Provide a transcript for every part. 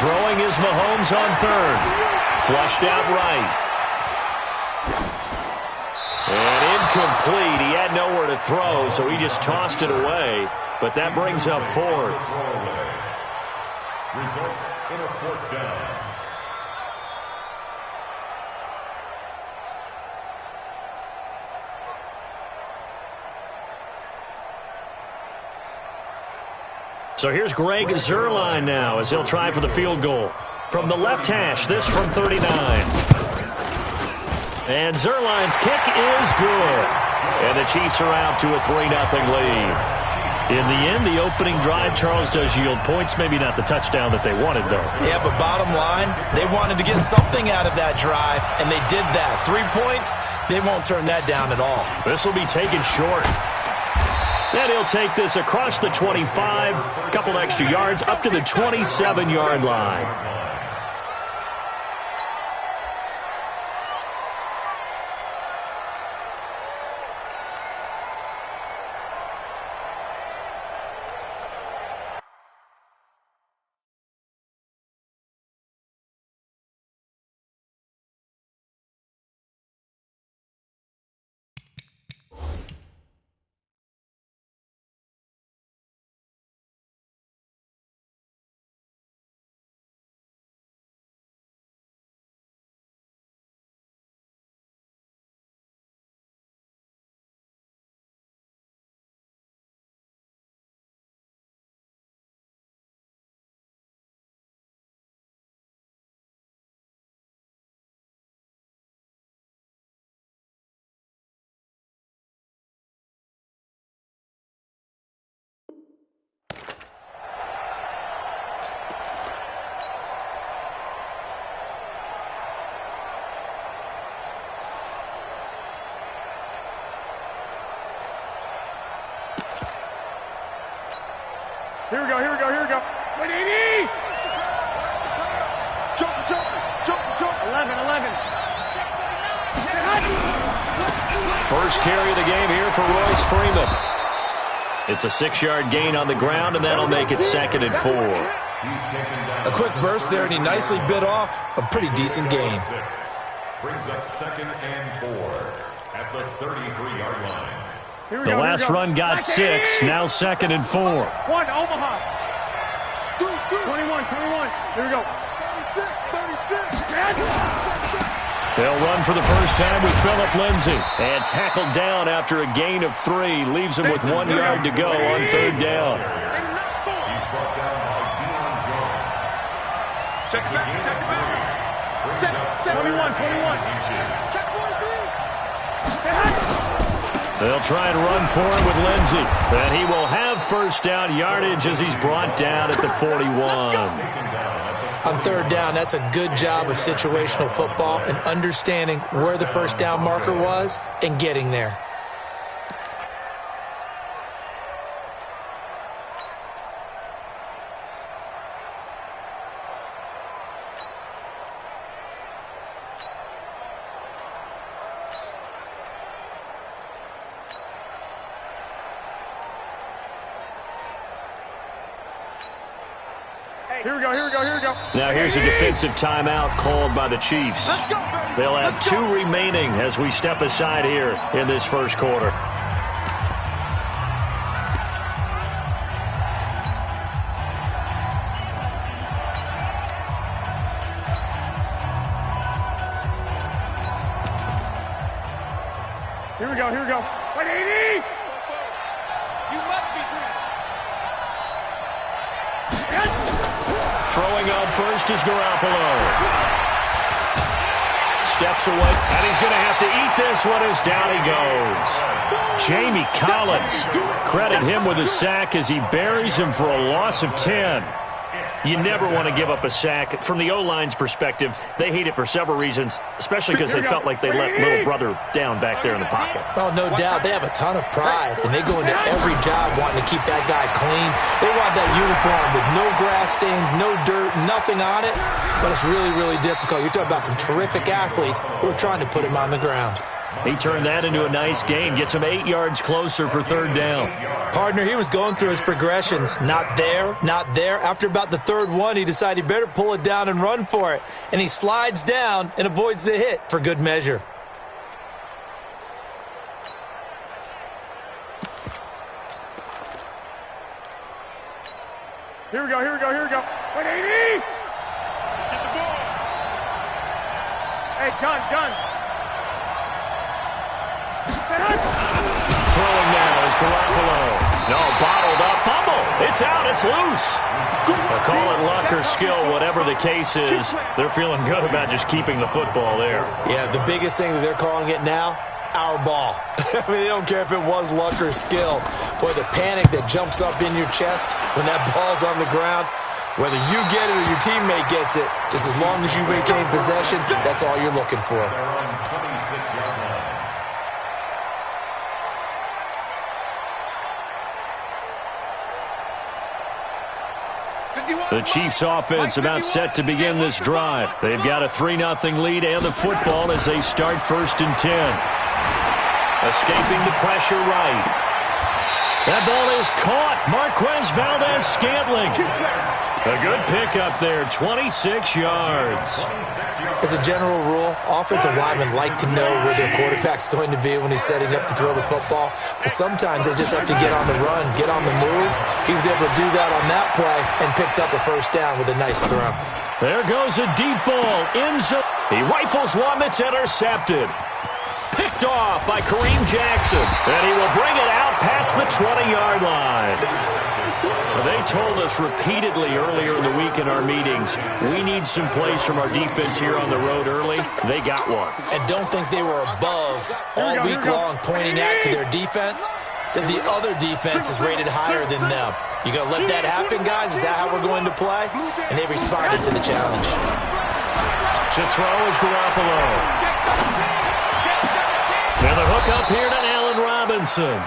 Throwing is Mahomes on third. Flushed out right. And incomplete. He had nowhere to throw, so he just tossed it away. But that brings up fourth. Results in a fourth down. So here's Greg Zuerlein now as he'll try for the field goal. From the left hash, this from 39. And Zuerlein's kick is good. And the Chiefs are out to a 3-0 lead. In the end, the opening drive, Charles, does yield points. Maybe not the touchdown that they wanted, though. Yeah, but bottom line, they wanted to get something out of that drive, and they did that. 3 points, they won't turn that down at all. This will be taken short. And he'll take this across the 25, a couple extra yards, up to the 27-yard line. Here we go. 180! Jump. 11. First carry of the game here for Royce Freeman. It's a 6-yard gain on the ground, and that'll make it 2nd and 4. A quick burst there, and he nicely bit off a pretty decent gain. Brings up 2nd and 4 at the 33-yard line. The last run got 6, now 2nd and 4. 1, Omaha. 21. Here we go. 36. They'll run for the first time with Phillip Lindsay. And tackled down after a gain of 3. Leaves him with 1 yard to go on 3rd down. He's brought down by Deion Jones. Check it back. Set. 21. They'll try and run for it with Lindsay. And he will have first down yardage as he's brought down at the 41. On 3rd down, that's a good job of situational football and understanding where the first down marker was and getting there. Here we go. Now here's a defensive timeout called by the Chiefs. They'll have 2 remaining as we step aside here in this first quarter. Here we go. 180! You must be true. Throwing out first is Garoppolo. Steps away, and he's going to have to eat this one as down he goes. Jamie Collins, credit him with a sack as he buries him for a loss of 10. You never want to give up a sack. From the O-line's perspective, they hate it for several reasons, especially because they felt like they let little brother down back there in the pocket. Oh, no doubt. They have a ton of pride, and they go into every job wanting to keep that guy clean. They want that uniform with no grass stains, no dirt, nothing on it. But it's really, really difficult. You're talking about some terrific athletes who are trying to put him on the ground. He turned that into a nice gain. Gets him 8 yards closer for third down. Partner, he was going through his progressions. Not there, not there. After about the third one, he decided he better pull it down and run for it. And he slides down and avoids the hit for good measure. Here we go, here we go, here we go. 180! Get the ball! Hey, gun. Throwing now is Garoppolo. No, bottled up. Fumble. It's out. It's loose. They'll call it luck or skill, whatever the case is. They're feeling good about just keeping the football there. Yeah, the biggest thing that they're calling it now, our ball. I mean, they don't care if it was luck or skill. Boy, the panic that jumps up in your chest when that ball's on the ground, whether you get it or your teammate gets it, just as long as you maintain possession, that's all you're looking for. The Chiefs offense about set to begin this drive. They've got a 3-0 lead and the football as they start 1st and 10. Escaping the pressure right. That ball is caught. Marquez Valdez-Scantling. A good pickup there, 26 yards. As a general rule, offensive linemen like to know where their quarterback's going to be when he's setting up to throw the football. But sometimes they just have to get on the run, get on the move. He was able to do that on that play and picks up a first down with a nice throw. There goes a deep ball. He rifles one that's intercepted. Picked off by Kareem Jackson. And he will bring it out past the 20-yard line. They told us repeatedly earlier in the week in our meetings, we need some plays from our defense here on the road early. They got one. And don't think they were above all week long pointing out to their defense that the other defense is rated higher than them. You going to let that happen, guys? Is that how we're going to play? And they responded to the challenge. To throw is Garoppolo. And the hook up here to Allen Robinson.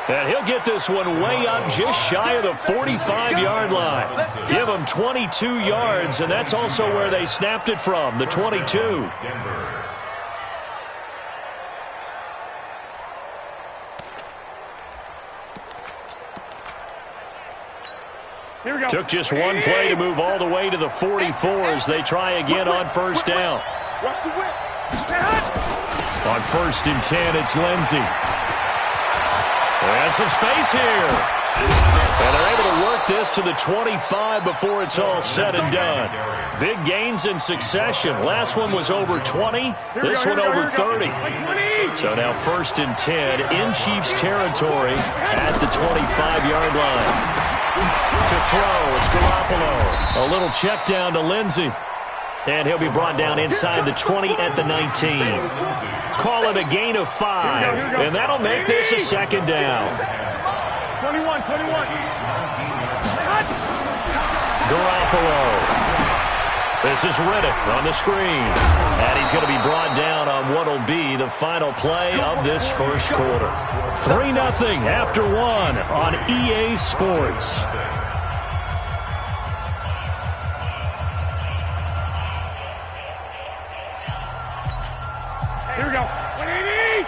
And he'll get this one way up just shy of the 45-yard line. Give him 22 yards, and that's also where they snapped it from, the 22. Took just one play to move all the way to the 44 as they try again on 1st down. On 1st and 10, it's Lindsey. And some space here. And they're able to work this to the 25 before it's all said and done. Big gains in succession. Last one was over 20. This one over 30. So now 1st and 10 in Chiefs territory at the 25-yard line. To throw, it's Garoppolo. A little check down to Lindsey. And he'll be brought down inside the 20 at the 19. Call it a gain of 5. And that'll make this a 2nd down. 21. Garoppolo. This is Riddick on the screen. And he's going to be brought down on what will be the final play of this first quarter. 3-0 after 1 on EA Sports. Here we go. 180!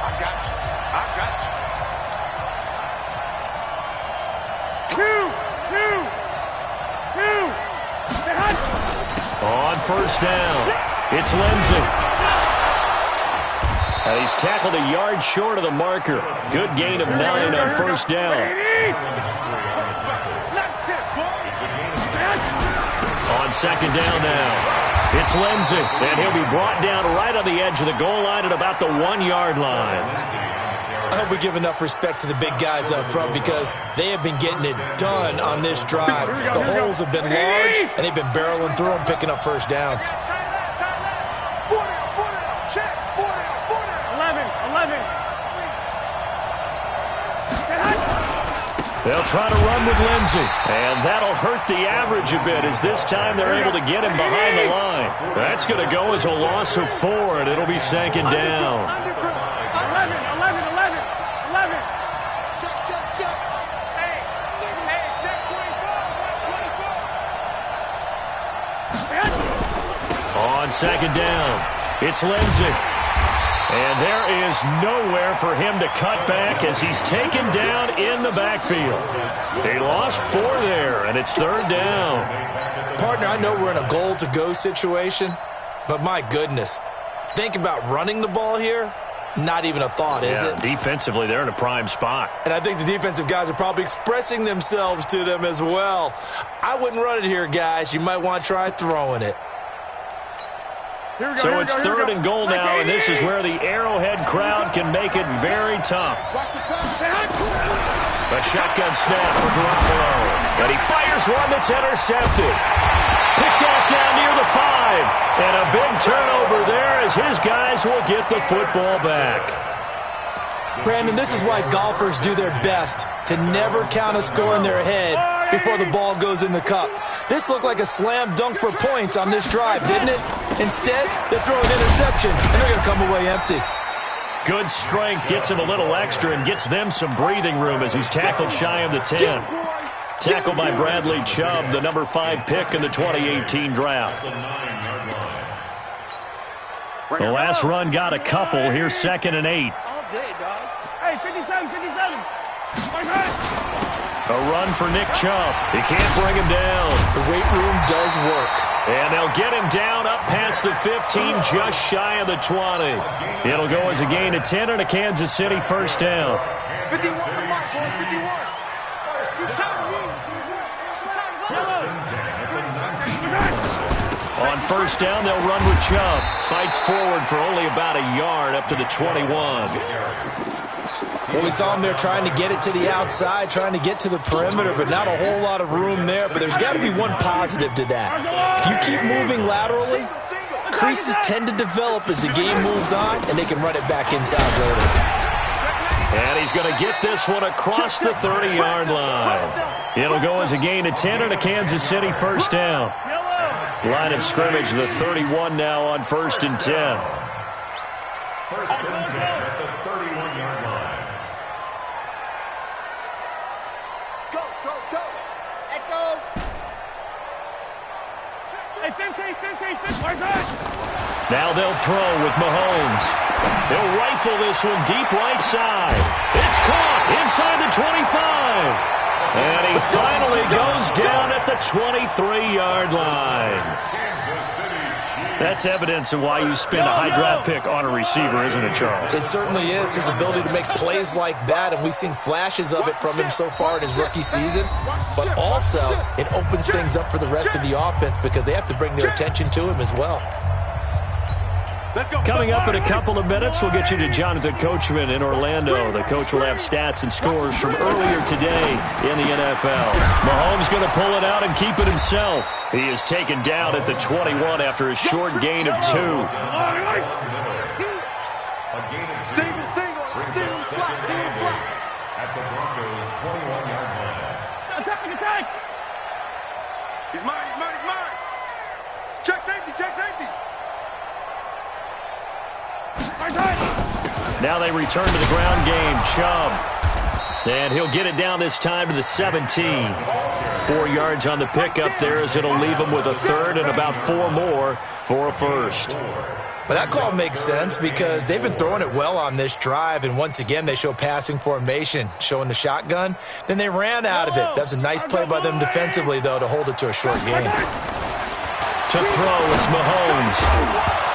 I got you. On 1st down, it's Lindsey. And he's tackled a yard short of the marker. Good gain of 9 on 1st down. On 2nd down now. It's Lindsey, and he'll be brought down right on the edge of the goal line at about the 1-yard line. I hope we give enough respect to the big guys up front because they have been getting it done on this drive. The holes have been large, and they've been barreling through them, picking up first downs. 11. They'll try to run with Lindsey, and that'll hurt the average a bit as this time they're able to get him behind the line. That's going to go as a loss of 4, and it'll be 2nd down. 11. Check. Hey, check 24. On 2nd down, it's Lindsey. And there is nowhere for him to cut back as he's taken down in the backfield. He lost 4 there, and it's 3rd down. Partner, I know we're in a goal-to-go situation, but my goodness, think about running the ball here. Not even a thought, is it? Defensively, they're in a prime spot. And I think the defensive guys are probably expressing themselves to them as well. I wouldn't run it here, guys. You might want to try throwing it. So it's 3rd and goal now, and this is where the Arrowhead crowd can make it very tough. A shotgun snap for Garoppolo. And he fires one that's intercepted. Picked off down near the 5. And a big turnover there as his guys will get the football back. Brandon, this is why golfers do their best to never count a score in their head before the ball goes in the cup. This looked like a slam dunk for points on this drive, didn't it? Instead, they throw an interception, and they're going to come away empty. Good strength gets him a little extra and gets them some breathing room as he's tackled shy of the 10. Tackled by Bradley Chubb, the number 5 pick in the 2018 draft. The last run got a couple. Here's 2nd and 8. Hey, 57, 57. A run for Nick Chubb. He can't bring him down. The weight room does work. And they'll get him down up past the 15, just shy of the 20. It'll go as a gain of 10 and a Kansas City 1st down. 51 for Mark, 51. On 1st down, they'll run with Chubb. Fights forward for only about a yard up to the 21. Well, we saw him there trying to get it to the outside, trying to get to the perimeter, but not a whole lot of room there. But there's got to be one positive to that. If you keep moving laterally, creases tend to develop as the game moves on, and they can run it back inside later. And he's going to get this one across the 30-yard line. It'll go as a gain of 10 and a Kansas City 1st down. Line of scrimmage, the 31 now on 1st and 10. 1st and 10 at the 31-yard line. Go, go, go. Echo. Hey, 15, 15, 15. Now they'll throw with Mahomes. They'll rifle this one deep right side. It's caught inside the 25. And he finally goes down at the 23-yard line. That's evidence of why you spend a high draft pick on a receiver, isn't it, Charles? It certainly is, his ability to make plays like that, and we've seen flashes of it from him so far in his rookie season. But also, it opens things up for the rest of the offense because they have to bring their attention to him as well. Coming up in a couple of minutes, we'll get you to Jonathan Coachman in Orlando. The coach will have stats and scores from earlier today in the NFL. Mahomes going to pull it out and keep it himself. He is taken down at the 21 after a short gain of 2. Single, slot. At the Broncos' 21-yard line. Attack. He's mine. Check safety. Now they return to the ground game. Chubb. And he'll get it down this time to the 17. 4 yards on the pickup there as it'll leave him with a 3rd and about 4 more for a 1st. But that call makes sense because they've been throwing it well on this drive, and once again they show passing formation, showing the shotgun. Then they ran out of it. That's a nice play by them defensively, though, to hold it to a short gain. To throw, it's Mahomes.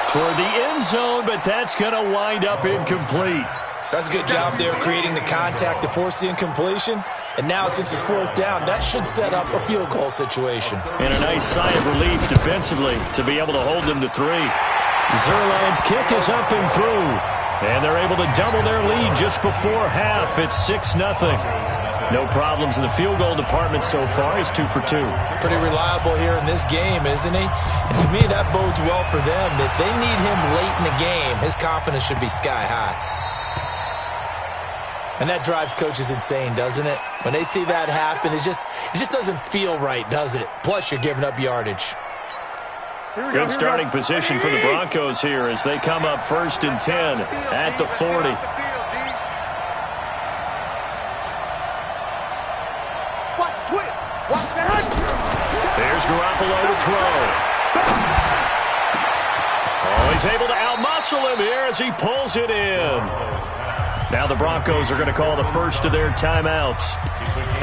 Toward the end zone, but that's going to wind up incomplete. That's a good job there creating the contact to force the incompletion. And now, since it's 4th down, that should set up a field goal situation. And a nice sigh of relief defensively to be able to hold them to 3. Zerline's kick is up and through. And they're able to double their lead just before half. It's 6-0. No problems in the field goal department so far. He's 2 for 2. Pretty reliable here in this game, isn't he? And to me, that bodes well for them. If they need him late in the game, his confidence should be sky high. And that drives coaches insane, doesn't it? When they see that happen, it just doesn't feel right, does it? Plus, you're giving up yardage. Good starting position for the Broncos here as they come up 1st and 10 at the 40. There's Garoppolo to throw. Oh, he He's able to outmuscle him here as he pulls it in. Now the Broncos are going to call the first of their timeouts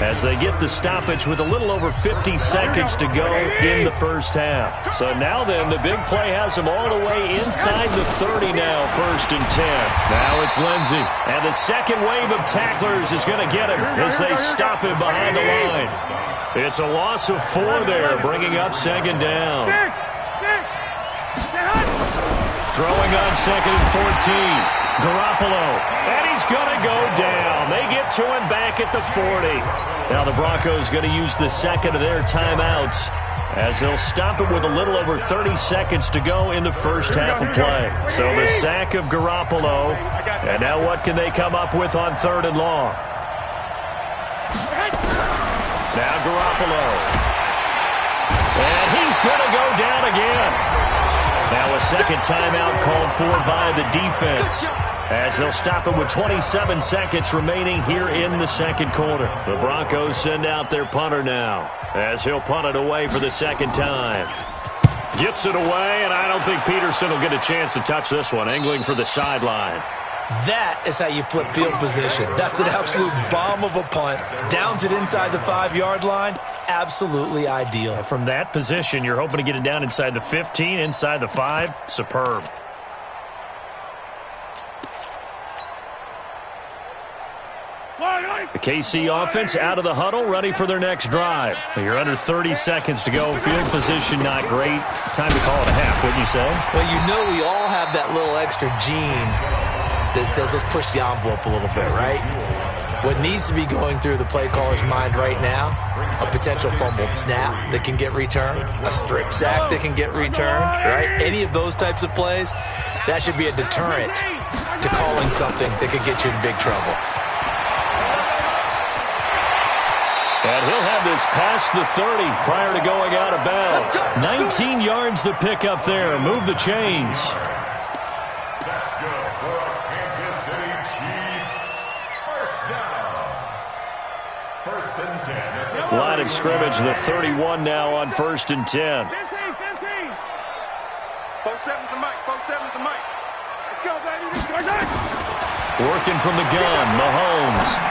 as they get the stoppage with a little over 50 seconds to go in the first half. So now then, the big play has them all the way inside the 30 now, 1st and 10. Now it's Lindsey, and the second wave of tacklers is going to get him as they stop him behind the line. It's a loss of 4 there, bringing up 2nd down. Throwing on 2nd and 14. Garoppolo, and he's going to go down. They get to him back at the 40. Now the Broncos going to use the second of their timeouts as they'll stop it with a little over 30 seconds to go in the first half of play. So the sack of Garoppolo, and now what can they come up with on 3rd and long? Now Garoppolo, and he's going to go down again. Now a second timeout called for by the defense as they'll stop it with 27 seconds remaining here in the second quarter. The Broncos send out their punter now as he'll punt it away for the second time. Gets it away, and I don't think Peterson will get a chance to touch this one, angling for the sideline. That is how you flip field position. That's an absolute bomb of a punt. Downs it inside the 5-yard line. Absolutely ideal. From that position, you're hoping to get it down inside the 15, inside the 5. Superb. The KC offense out of the huddle, ready for their next drive. You're under 30 seconds to go. Field position not great. Time to call it a half, wouldn't you say? Well, you know we all have that little extra gene that says let's push the envelope a little bit, right? What needs to be going through the play caller's mind right now, a potential fumbled snap that can get returned, a strip sack that can get returned, right? Any of those types of plays, that should be a deterrent to calling something that could get you in big trouble. And he'll have this past the 30 prior to going out of bounds. 19 yards the pick up there. Move the chains. That's good for a Kansas City Chiefs. First down. 1st and 10. Line of scrimmage, the 31 now on 1st and 10. 4-7's the mic. 4-7's the mic. Let's go, baby. Working from the gun, Mahomes.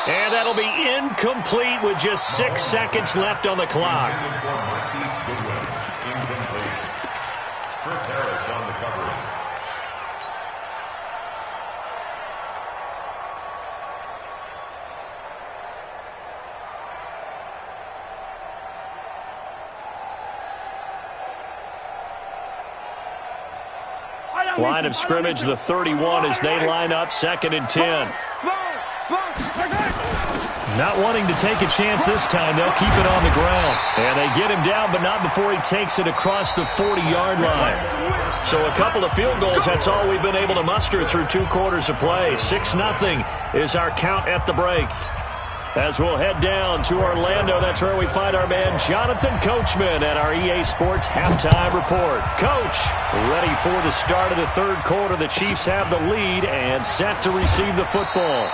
And that'll be incomplete with just 6 seconds left on the clock. Chris Harris on the coverage. Line of scrimmage, the 31 as they line up 2nd and 10. Not wanting to take a chance this time, they'll keep it on the ground. And they get him down, but not before he takes it across the 40-yard line. So a couple of field goals, that's all we've been able to muster through 2 quarters of play. 6-0 is our count at the break. As we'll head down to Orlando, that's where we find our man Jonathan Coachman at our EA Sports Halftime Report. Coach, ready for the start of the 3rd quarter. The Chiefs have the lead and set to receive the football.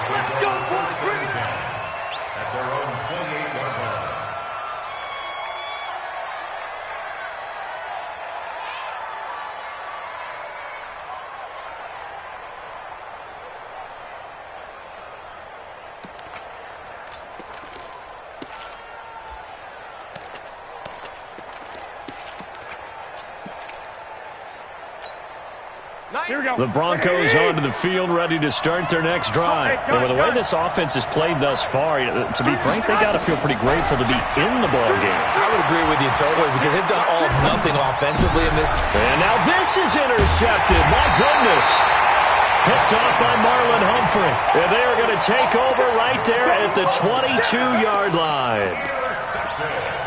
Let's go, boys. Bring it on. At their own 28-yard line. Here we go. The Broncos onto the field, ready to start their next drive. And with the way this offense has played thus far, to be frank, they got to feel pretty grateful to be in the ball game. I would agree with you totally because they've done all of nothing offensively in this. And now this is intercepted. My goodness. Picked off by Marlon Humphrey. And they are going to take over right there at the 22-yard line.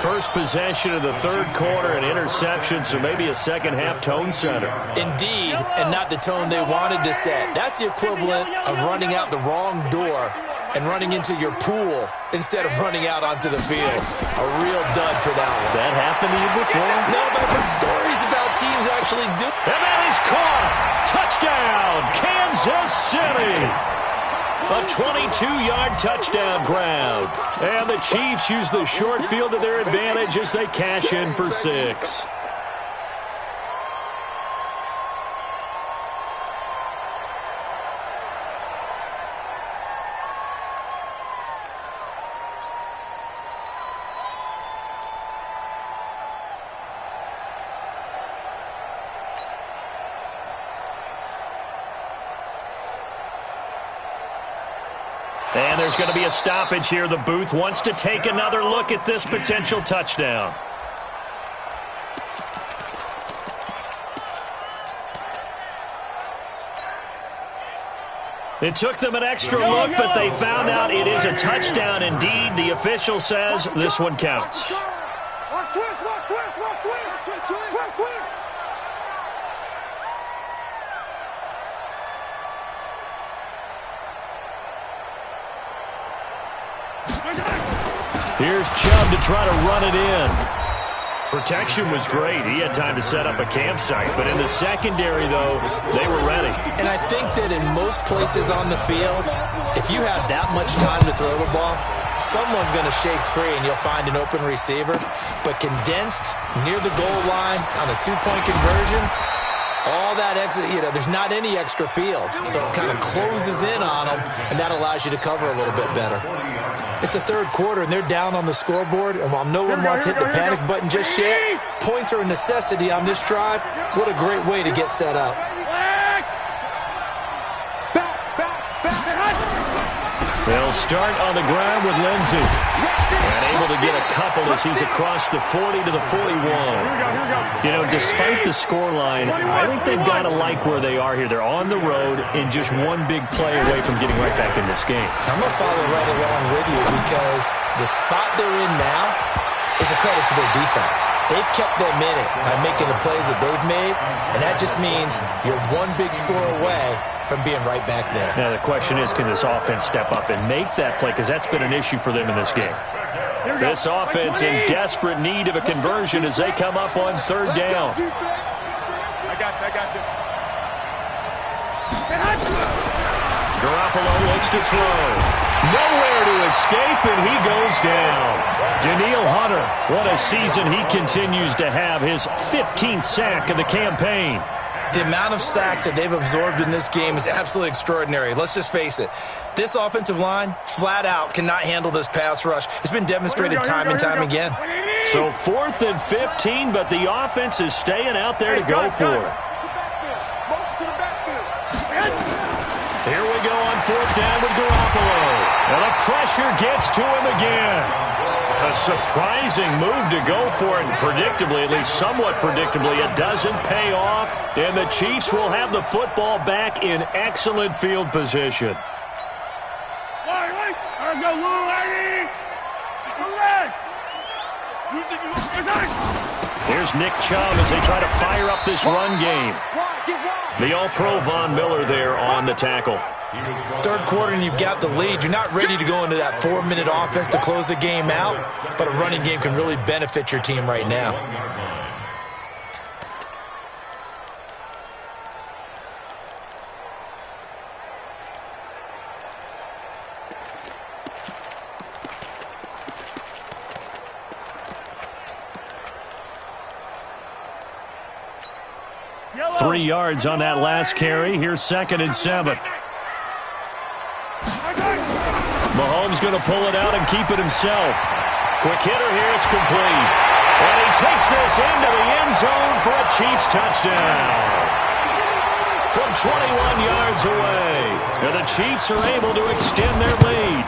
First possession of the 3rd quarter, an interception, so maybe a second-half tone setter. Indeed, and not the tone they wanted to set. That's the equivalent of running out the wrong door and running into your pool instead of running out onto the field. A real dud for that one. Has that happened to you before? No, but I've heard stories about teams actually do. And that is caught. Touchdown, Kansas City. A 22-yard touchdown grab. And the Chiefs use the short field to their advantage as they cash in for 6. And there's going to be a stoppage here. The booth wants to take another look at this potential touchdown. It took them an extra look, but they found out it is a touchdown indeed. The official says this one counts. Here's Chubb to try to run it in. Protection was great. He had time to set up a campsite. But in the secondary, though, they were ready. And I think that in most places on the field, if you have that much time to throw the ball, someone's going to shake free and you'll find an open receiver. But condensed near the goal line on a two-point conversion, all that extra, there's not any extra field. So it kind of closes in on them, and that allows you to cover a little bit better. It's the third quarter, and they're down on the scoreboard. And while no one wants to hit the panic button just yet, points are a necessity on this drive. What a great way to get set up. They'll start on the ground with Lindsey. And able to get a couple as he's across the 40 to the 41. Despite the scoreline, I think they've got to like where they are here. They're on the road and just one big play away from getting right back in this game. I'm going to follow right along with you because the spot they're in now is a credit to their defense. They've kept them in it by making the plays that they've made, and that just means you're one big score away from being right back there. Now, the question is, can this offense step up and make that play? Because that's been an issue for them in this game. This offense in desperate need of a conversion as they come up on third down. I got you. Garoppolo looks to throw. Nowhere to escape, and he goes down. Danielle Hunter, what a season he continues to have. His 15th sack of the campaign. The amount of sacks that they've absorbed in this game is absolutely extraordinary. Let's just face it. This offensive line, flat out, cannot handle this pass rush. It's been demonstrated time and time again. So 4th and 15, but the offense is staying out there to go for it. Here we go on 4th down with Garoppolo. And the pressure gets to him again. A surprising move to go for it, and predictably, at least somewhat predictably, it doesn't pay off, and the Chiefs will have the football back in excellent field position. Here's Nick Chubb as they try to fire up this run game. The All-Pro Von Miller there on the tackle. Third quarter and you've got the lead. You're not ready to go into that 4-minute offense to close the game out, but a running game can really benefit your team right now. Yellow. 3 yards on that last carry. Here's 2nd and 7. Mahomes going to pull it out and keep it himself. Quick hitter here, it's complete. And he takes this into the end zone for a Chiefs touchdown. From 21 yards away. And the Chiefs are able to extend their lead.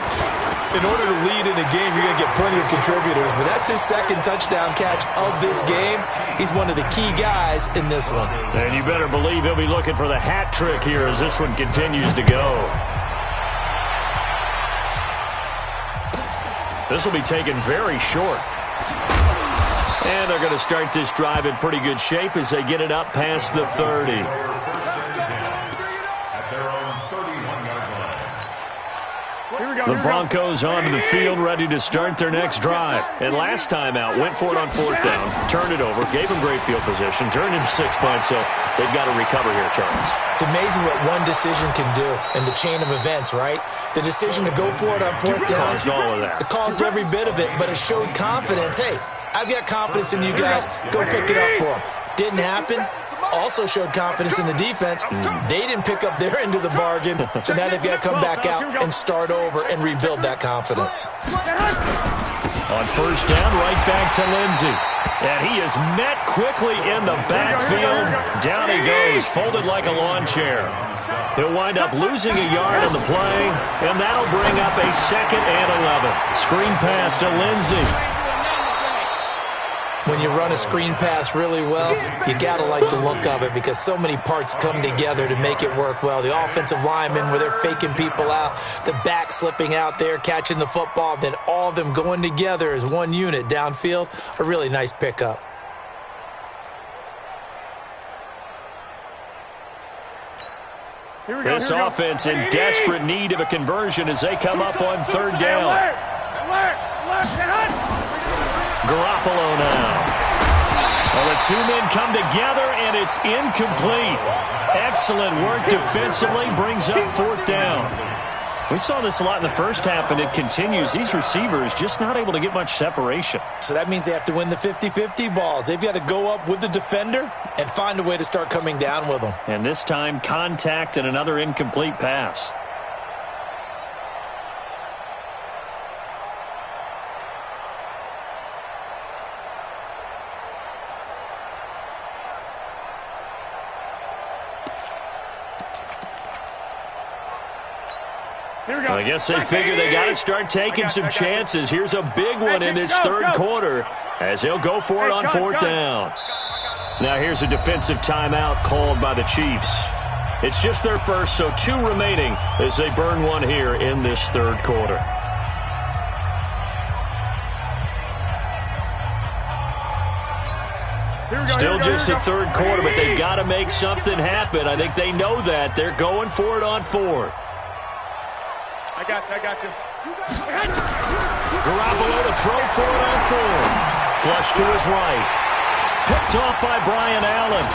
In order to lead in a game, you're going to get plenty of contributors, but that's his 2nd touchdown catch of this game. He's one of the key guys in this one. And you better believe he'll be looking for the hat trick here as this one continues to go. This will be taken very short. And they're going to start this drive in pretty good shape as they get it up past the 30. At their own 31-yard line. Here we The Broncos onto the field, ready to start their next drive. And last time out, went for it on fourth down, turned it over, gave them great field position, turned into 6 points, so they've got to recover here, Charles. It's amazing what one decision can do in the chain of events, right? The decision to go for it on fourth down. Caused all of that. It caused every bit of it, but it showed confidence. Hey, I've got confidence in you guys. Go pick it up for them. Didn't happen. Also showed confidence in the defense. They didn't pick up their end of the bargain, so now they've got to come back out and start over and rebuild that confidence. On first down, right back to Lindsey. And he is met quickly in the backfield. Down he goes, folded like a lawn chair. He'll wind up losing a yard on the play, and that'll bring up a 2nd and 11. Screen pass to Lindsey. When you run a screen pass really well, you got to like the look of it because so many parts come together to make it work well. The offensive linemen, where they're faking people out, the back slipping out there, catching the football, then all of them going together as one unit downfield, a really nice pickup. This offense in desperate need of a conversion as they come up on third down. Garoppolo now. Well, the two men come together, and it's incomplete. Excellent work defensively, brings up fourth down. We saw this a lot in the first half, and it continues. These receivers just not able to get much separation. So that means they have to win the 50-50 balls. They've got to go up with the defender and find a way to start coming down with them. And this time, contact and another incomplete pass. I guess they figure they got to start taking some chances. Here's a big one in this third quarter as they'll go for it on fourth down. Now here's a defensive timeout called by the Chiefs. It's just their first, so 2 remaining as they burn one here in this third quarter. Still just the third quarter, but they've got to make something happen. I think they know that. They're going for it on fourth. I got you. Garoppolo to throw for it on fourth. Flush to his right. Picked off by Brian Allen.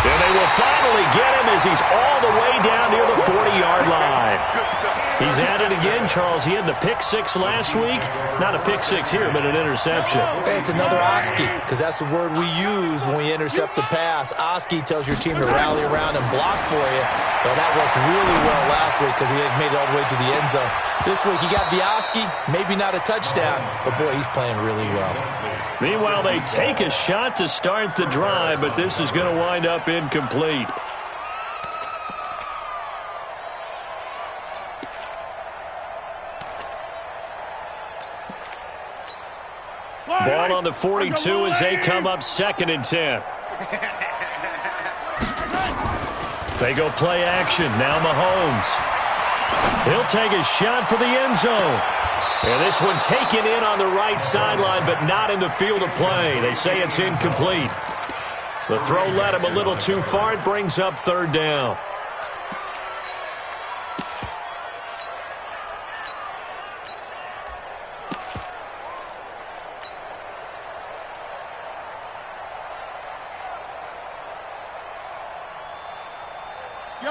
And they will finally get him as he's all the way down near the 40-yard line. He's at it again, Charles. He had the pick 6 last week. Not a pick 6 here, but an interception. Hey, it's another Oski, because that's the word we use when we intercept the pass. Oski tells your team to rally around and block for you. Well, that worked really well last week because he had made it all the way to the end zone. This week, he got the Oski, maybe not a touchdown, but boy, he's playing really well. Meanwhile, they take a shot to start the drive, but this is going to wind up incomplete. Ball on the 42 as they come up 2nd and 10. They go play action. Now Mahomes. He'll take a shot for the end zone. And this one taken in on the right sideline, but not in the field of play. They say it's incomplete. The throw led him a little too far. It brings up third down.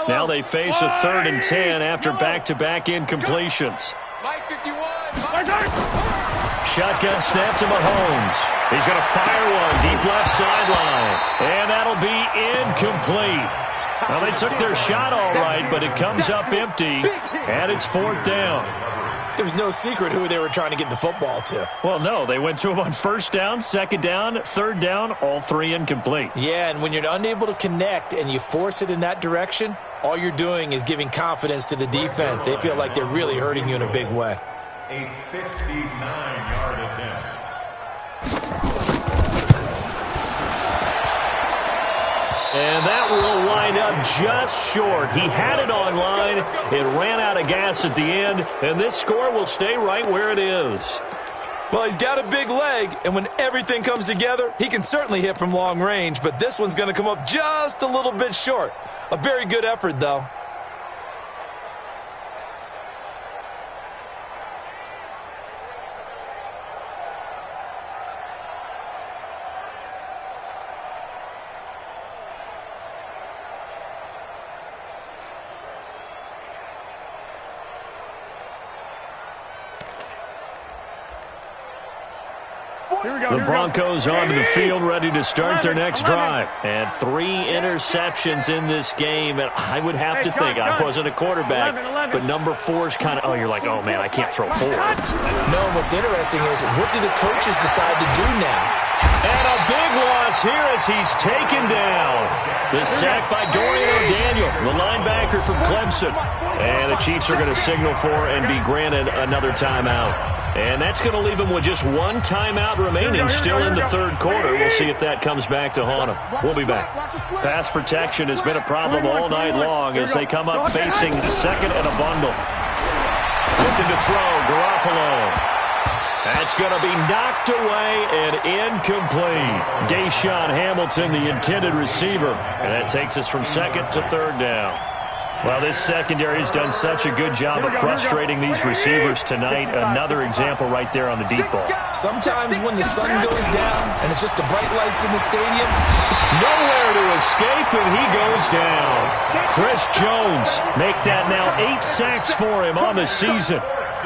Now they face a 3rd and 10 after back-to-back incompletions. Shotgun snap to Mahomes. He's going to fire one deep left sideline. And that'll be incomplete. Well, they took their shot all right, but it comes up empty, and it's 4th down. It was no secret who they were trying to get the football to. Well, no, they went to him on 1st down, 2nd down, 3rd down, all 3 incomplete. Yeah, and when you're unable to connect and you force it in that direction, all you're doing is giving confidence to the defense. They feel like they're really hurting you in a big way. A 59-yard attempt. And that will wind up just short. He had it on line. It ran out of gas at the end, and this score will stay right where it is. Well, he's got a big leg, and when everything comes together, he can certainly hit from long range, but this one's going to come up just a little bit short. A very good effort, though. The Broncos onto the field, ready to start their next drive. And 3 interceptions in this game. And I would have to think, I wasn't a quarterback, but number 4 is kind of, you're like, oh, man, I can't throw 4. No, what's interesting is, what do the coaches decide to do now? And a big loss here as he's taken down. The sack by Dorian O'Daniel, the linebacker from Clemson. And the Chiefs are going to signal for and be granted another timeout. And that's going to leave them with just 1 timeout remaining still in the third quarter. We'll see if that comes back to haunt them. We'll be back. Pass protection has been a problem all night long as they come up facing second and a bundle. Looking to throw, Garoppolo. That's going to be knocked away and incomplete. Deshaun Hamilton, the intended receiver. And that takes us from second to third down. Well, this secondary has done such a good job of frustrating these receivers tonight. Another example right there on the deep ball. Sometimes when the sun goes down and it's just the bright lights in the stadium, nowhere to escape, and he goes down. Chris Jones make that now 8 sacks for him on the season.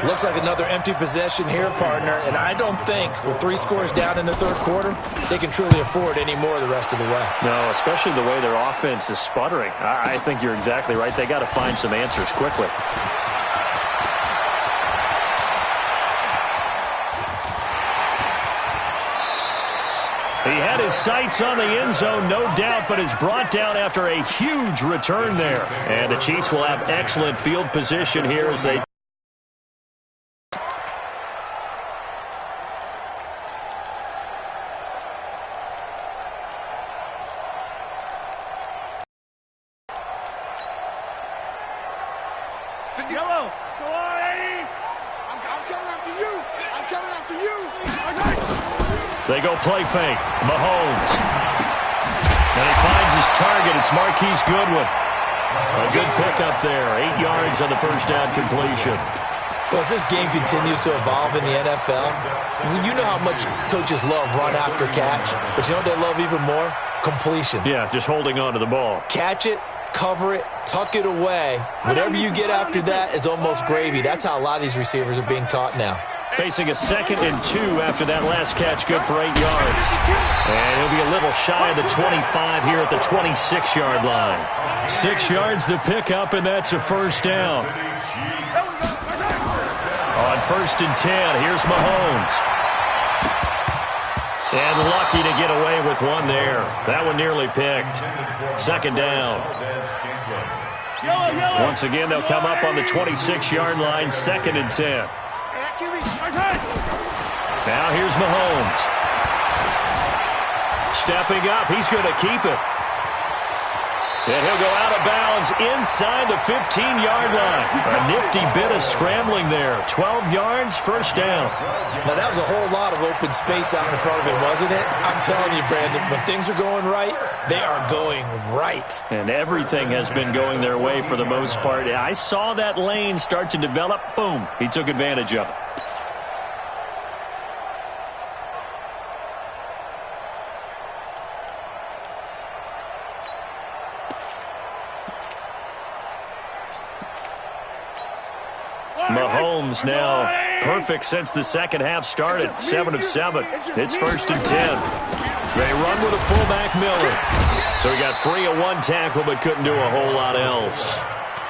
Looks like another empty possession here, partner, and I don't think with 3 scores down in the third quarter, they can truly afford any more the rest of the way. No, especially the way their offense is sputtering. I think you're exactly right. They got to find some answers quickly. He had his sights on the end zone, no doubt, but is brought down after a huge return there. And the Chiefs will have excellent field position here as they Yellow. Go on, Eddie. I'm coming after you. I'm coming after you. They go play fake. Mahomes. And he finds his target. It's Marquise Goodwin. A good pickup there. 8 yards on the first down completion. Well, as this game continues to evolve in the NFL, you know how much coaches love run after catch, but you know what they love even more? Completions. Yeah, just holding on to the ball. Catch it, cover it, tuck it away. Whatever you get after that is almost gravy. That's how a lot of these receivers are being taught now. Facing a 2nd and 2 after that last catch, good for 8 yards. And he'll be a little shy of the 25 here at the 26-yard line. 6 yards the pickup, and that's a first down. On 1st and 10, here's Mahomes. And lucky to get away with one there. That one nearly picked. 2nd down. Once again, they'll come up on the 26-yard line, 2nd and 10. Now here's Mahomes. Stepping up, he's going to keep it. And he'll go out of bounds inside the 15-yard line. A nifty bit of scrambling there. 12 yards, first down. Now, that was a whole lot of open space out in front of him, wasn't it? I'm telling you, Brandon, when things are going right, they are going right. And everything has been going their way for the most part. I saw that lane start to develop. Boom, he took advantage of it. Mahomes now perfect since the second half started. 7 of 7. It's 1st and 10. They run with a fullback, Miller. So he got free of 1 tackle but couldn't do a whole lot else.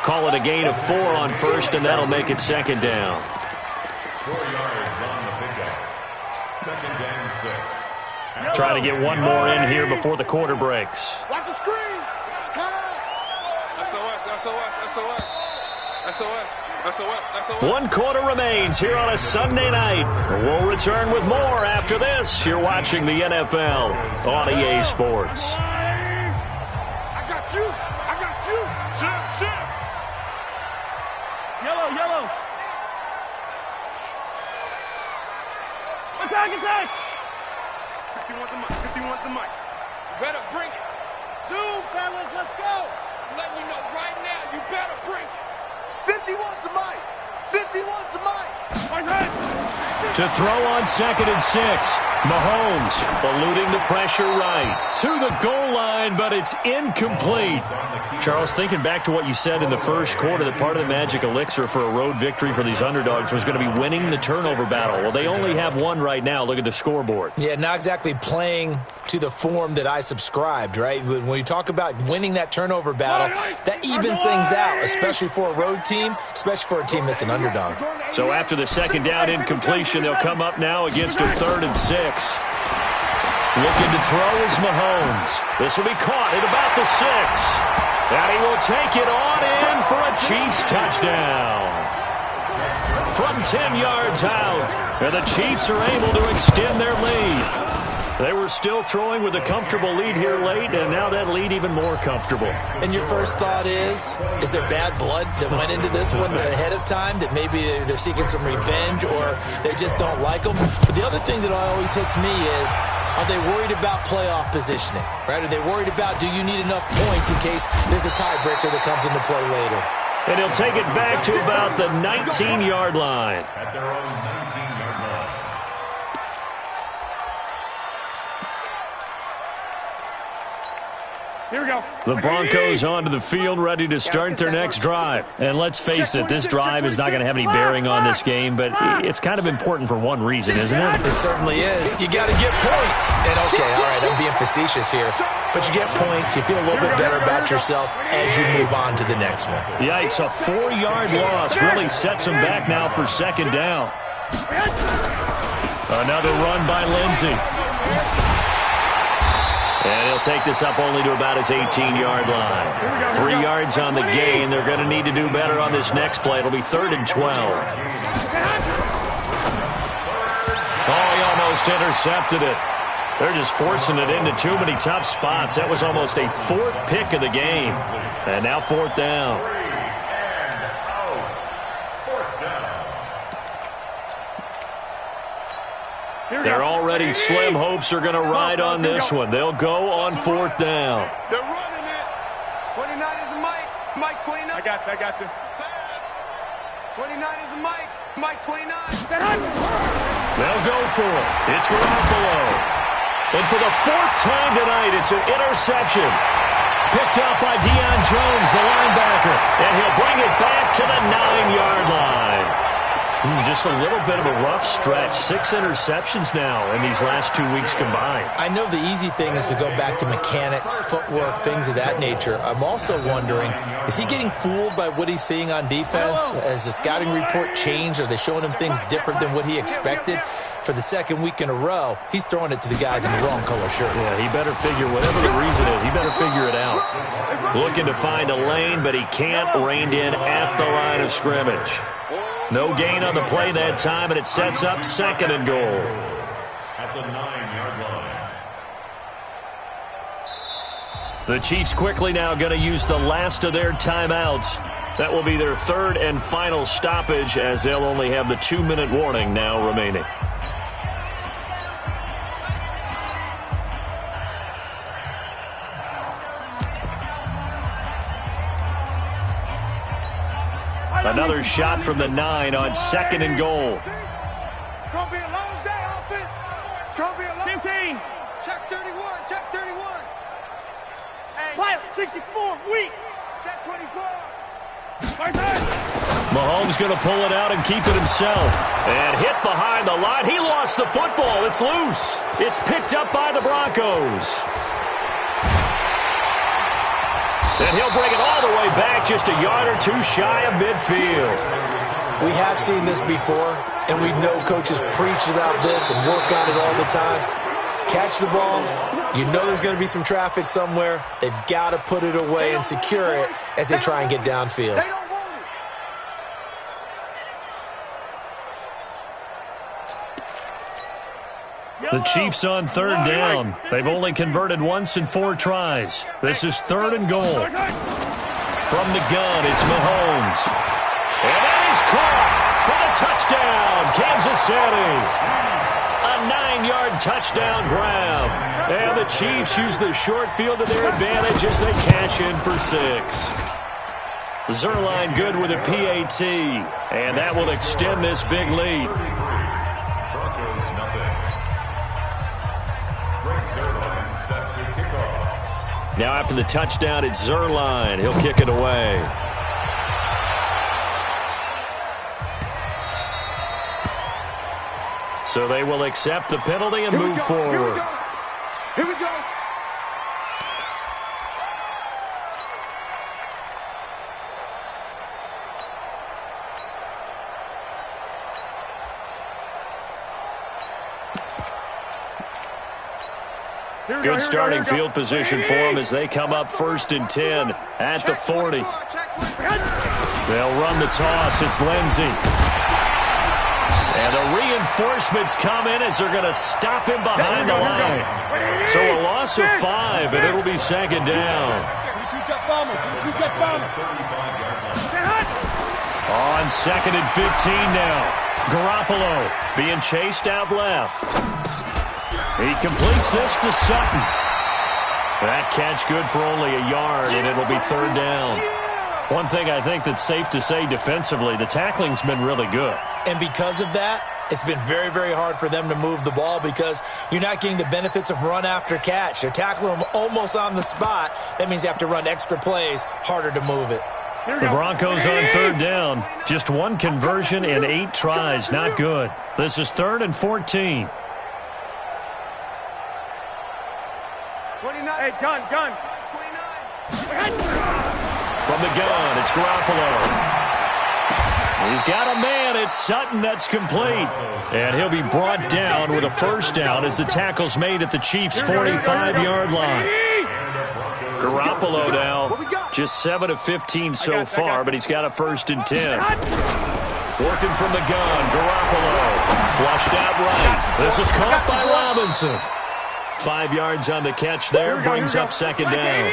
Call it a gain of 4 on 1st, and that'll make it 2nd down. 4 yards on the pickup. 2nd and 6. Try to get one more in here before the quarter breaks. Watch the screen. Pass. SOS, SOS, SOS. SOS. SOS. 1 quarter remains here on a Sunday night. We'll return with more after this. You're watching the NFL on EA Sports. I got you. I got you. Shit. Yellow. Attack. 51 the mic. You better bring it. Zoom, fellas, let's go. Let me know right now. You better bring it. 51's the mic. 51's the mic. To throw on 2nd and 6. Mahomes eluding the pressure right to the goal line, but it's incomplete. Charles, thinking back to what you said in the first quarter, that part of the magic elixir for a road victory for these underdogs was going to be winning the turnover battle. Well, they only have one right now. Look at the scoreboard. Yeah, not exactly playing to the form that I subscribed, right? When you talk about winning that turnover battle, that evens things out, especially for a road team, especially for a team that's an underdog. So after the second down incompletion, they'll come up now against a 3rd and 6. Looking to throw is Mahomes. This will be caught at about the 6. And he will take it on in for a Chiefs touchdown. From 10 yards out, and the Chiefs are able to extend their lead. They were still throwing with a comfortable lead here late, and now that lead even more comfortable. And your first thought is there bad blood that went into this one ahead of time, that maybe they're seeking some revenge or they just don't like them? But the other thing that always hits me is, are they worried about playoff positioning, right? Are they worried about, do you need enough points in case there's a tiebreaker that comes into play later? And he'll take it back to about the 19-yard line. At their own 19-yard line. Here we go. The Broncos onto the field, ready to start their next drive. And let's face it, this drive is not going to have any bearing on this game, but it's kind of important for one reason, isn't it? It certainly is. You got to get points. And okay, all right, I'm being facetious here, but you get points, you feel a little bit better about yourself as you move on to the next one. Yikes, a 4-yard loss really sets them back now for second down. Another run by Lindsey. And he'll take this up only to about his 18-yard line. 3 yards on the gain. They're going to need to do better on this next play. It'll be 3rd and 12. Oh, he almost intercepted it. They're just forcing it into too many tough spots. That was almost a 4th pick of the game. And now 4th down. They're already slim hopes are going to ride on this one. They'll go on 4th down. They're running it. 29 is Mike. Mike 29. I got you. Pass. 29 is Mike 29. They'll go for it. It's Rnfl. And for the 4th time tonight, it's an interception. Picked up by Deion Jones, the linebacker. And he'll bring it back to the 9-yard line. Just a little bit of a rough stretch. 6 interceptions now in these last 2 weeks combined. I know the easy thing is to go back to mechanics, footwork, things of that nature. I'm also wondering, is he getting fooled by what he's seeing on defense? Has the scouting report changed? Are they showing him things different than what he expected? For the 2nd week in a row, he's throwing it to the guys in the wrong color shirts. Yeah, he better figure, whatever the reason is, he better figure it out. Looking to find a lane, but he can't. Reined in at the line of scrimmage. No gain on the play that time, and it sets up 2nd and goal. At the 9-yard line. The Chiefs quickly now going to use the last of their timeouts. That will be their 3rd and final stoppage, as they'll only have the 2-minute warning now remaining. Another shot from the 9 on 2nd and goal. It's going to be a long day, offense. It's going to be a long 15. Check 31. Check 31. Pilot 64. Weak. Check 24. Mahomes going to pull it out and keep it himself. And hit behind the line. He lost the football. It's loose. It's picked up by the Broncos. And he'll bring it all the way back, just a yard or 2 shy of midfield. We have seen this before, and we know coaches preach about this and work on it all the time. Catch the ball. You know there's going to be some traffic somewhere. They've got to put it away and secure it as they try and get downfield. The Chiefs on 3rd down. They've only converted once in 4 tries. This is 3rd and goal. From the gun, it's Mahomes. And that is caught for the touchdown, Kansas City. A 9-yard touchdown grab. And the Chiefs use the short field to their advantage as they cash in for 6. Zerline good with a PAT. And that will extend this big lead. Broncos nothing. Now after the touchdown, it's Zuerlein. He'll kick it away. So they will accept the penalty and move forward. Here we go. Good starting field position for them as they come up 1st and 10 at the 40. They'll run the toss. It's Lindsey. And the reinforcements come in as they're going to stop him behind the line. So a loss of 5, and it'll be 2nd down. On 2nd and 15 now. Garoppolo being chased out left. He completes this to Sutton. That catch good for only a yard, and it'll be 3rd down. One thing I think that's safe to say defensively, the tackling's been really good. And because of that, it's been very, very hard for them to move the ball because you're not getting the benefits of run after catch. They're tackling them almost on the spot. That means you have to run extra plays, harder to move it. The Broncos on 3rd down. Just 1 conversion in 8 tries. Not good. This is 3rd and 14. 29. Hey, gun. 29. From the gun, it's Garoppolo. He's got a man. It's Sutton. That's complete. And he'll be brought down with a 1st down as the tackle's made at the Chiefs' 45-yard line. Garoppolo now, just 7 of 15 so far, but he's got a 1st and 10. Working from the gun, Garoppolo. Flushed out right. This is caught by Robinson. 5 yards on the catch there, brings up 2nd down.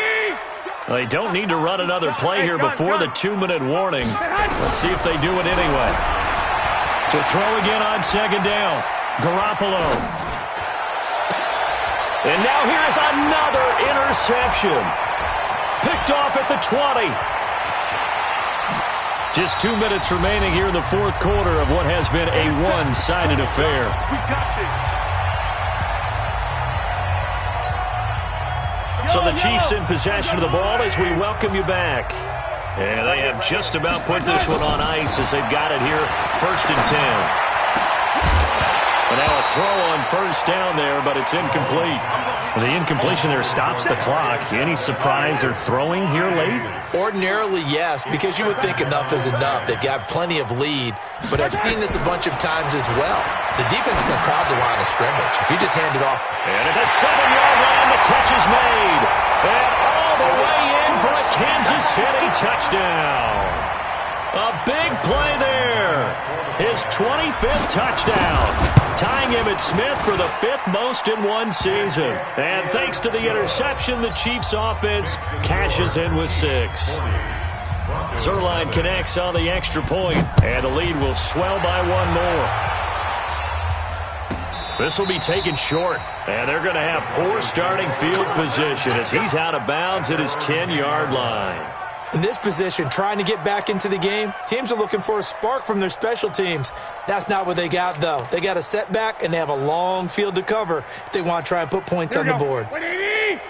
They don't need to run another play here before the 2-minute warning. Let's see if they do it anyway. To throw again on 2nd down, Garoppolo. And now here's another interception. Picked off at the 20. Just 2 minutes remaining here in the 4th quarter of what has been a one-sided affair. We got this. So the Chiefs in possession of the ball as we welcome you back. And they have just about put this one on ice as they've got it here, 1st and 10. And now a throw on 1st down there, but it's incomplete. The incompletion there stops the clock. Any surprise they're throwing here late? Ordinarily, yes, because you would think enough is enough. They've got plenty of lead, but I've seen this a bunch of times as well. The defense can crowd the line of scrimmage. If you just hand it off. And at the 7-yard line, the catch is made. And all the way in for a Kansas City touchdown. A big play there. His 25th touchdown. Tying Emmitt Smith for the 5th most in one season. And thanks to the interception, the Chiefs offense cashes in with 6. Zuerlein connects on the extra point, and the lead will swell by 1 more. This will be taken short, and they're going to have poor starting field position as he's out of bounds at his 10-yard line. In this position, trying to get back into the game, teams are looking for a spark from their special teams. That's not what they got, though. They got a setback, and they have a long field to cover if they want to try and put points on the board.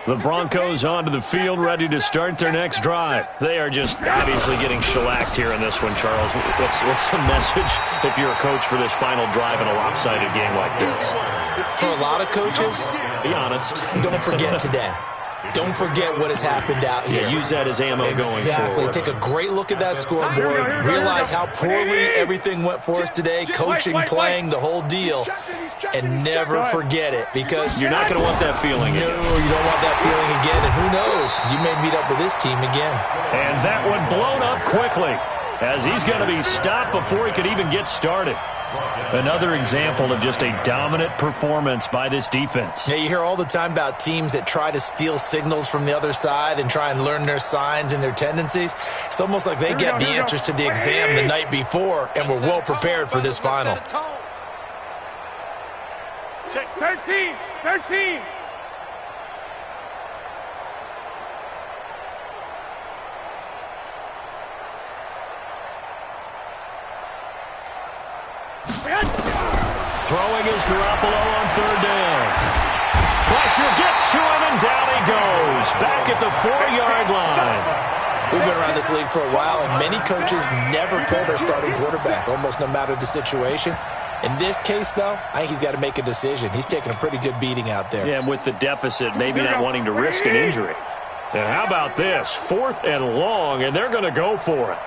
The Broncos onto the field, ready to start their next drive. They are just obviously getting shellacked here in this one, Charles. What's the message if you're a coach for this final drive in a lopsided game like this? For a lot of coaches, be honest. Don't forget today. Don't forget what has happened out here. Yeah, use that as ammo going forward. Exactly. Take a great look at that scoreboard. Realize how poorly everything went for us today. Coaching, playing, the whole deal. And never forget it, because you're not going to want that feeling again. No, you don't want that feeling again. And who knows? You may meet up with this team again. And that one blown up quickly as he's going to be stopped before he could even get started. Another example of just a dominant performance by this defense. Yeah, you hear all the time about teams that try to steal signals from the other side and try and learn their signs and their tendencies. It's almost like they get the answers to the exam the night before and were well prepared for this final. 13. Throwing is Garoppolo on 3rd down. pressure gets to him, and down he goes. Back at the 4-yard line. We've been around this league for a while, and many coaches never pull their starting quarterback, almost no matter the situation. In this case, though, I think he's got to make a decision. He's taking a pretty good beating out there. Yeah, and with the deficit, maybe not wanting to risk an injury. And how about this? 4th and long, and they're going to go for it.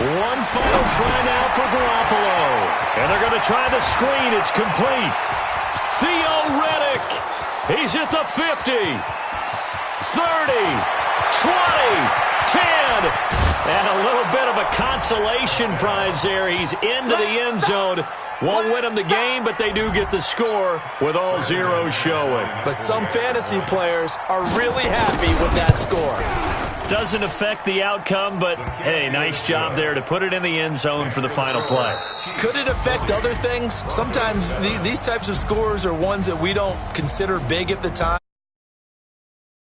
One final try now for Garoppolo. And they're going to try the screen. It's complete. Theoretic. He's at the 50. 30. 20. 10. And a little bit of a consolation prize there. He's into the end zone. Won't win them the game, but they do get the score with all zeros showing. But some fantasy players are really happy with that score. Doesn't affect the outcome, but, hey, nice job there to put it in the end zone for the final play. Could it affect other things? Sometimes these types of scores are ones that we don't consider big at the time.